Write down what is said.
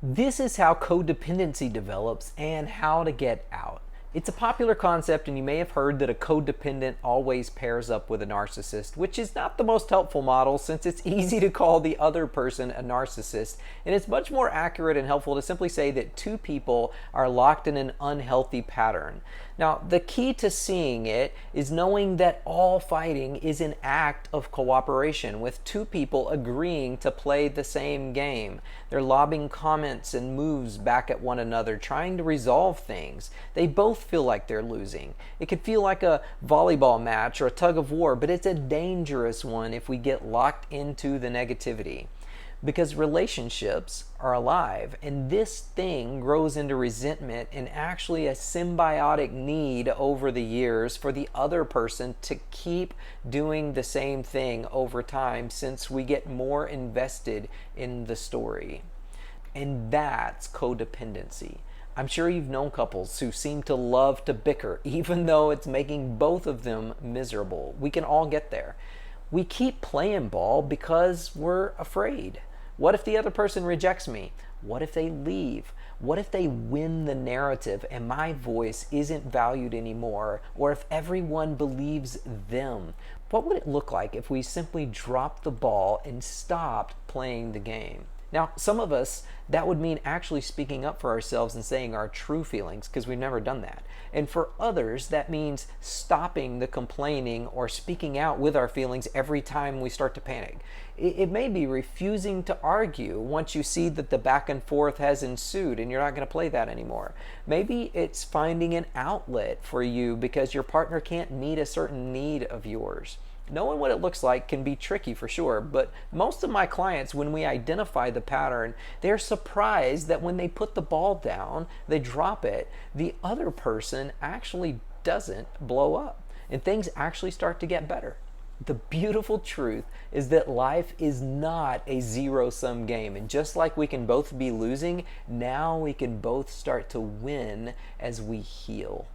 This is how codependency develops and how to get out. It's a popular concept, and you may have heard that a codependent always pairs up with a narcissist, which is not the most helpful model since it's easy to call the other person a narcissist, and it's much more accurate and helpful to simply say that two people are locked in an unhealthy pattern. Now, the key to seeing it is knowing that all fighting is an act of cooperation, with two people agreeing to play the same game. They're lobbing comments and moves back at one another, trying to resolve things. They both feel like they're losing. It could feel like a volleyball match or a tug of war, but it's a dangerous one if we get locked into the negativity. Because relationships are alive, and this thing grows into resentment and actually a symbiotic need over the years for the other person to keep doing the same thing over time, since we get more invested in the story. And that's codependency. I'm sure you've known couples who seem to love to bicker, even though it's making both of them miserable. We can all get there. We keep playing ball because we're afraid. What if the other person rejects me? What if they leave? What if they win the narrative and my voice isn't valued anymore? Or if everyone believes them? What would it look like if we simply dropped the ball and stopped playing the game? Now, some of us, that would mean actually speaking up for ourselves and saying our true feelings, because we've never done that. And for others, that means stopping the complaining or speaking out with our feelings every time we start to panic. It may be refusing to argue once you see that the back and forth has ensued and you're not going to play that anymore. Maybe it's finding an outlet for you because your partner can't meet a certain need of yours. Knowing what it looks like can be tricky for sure, but most of my clients, when we identify the pattern, they're surprised that when they put the ball down, they drop it, the other person actually doesn't blow up and things actually start to get better. The beautiful truth is that life is not a zero-sum game, and just like we can both be losing, now we can both start to win as we heal.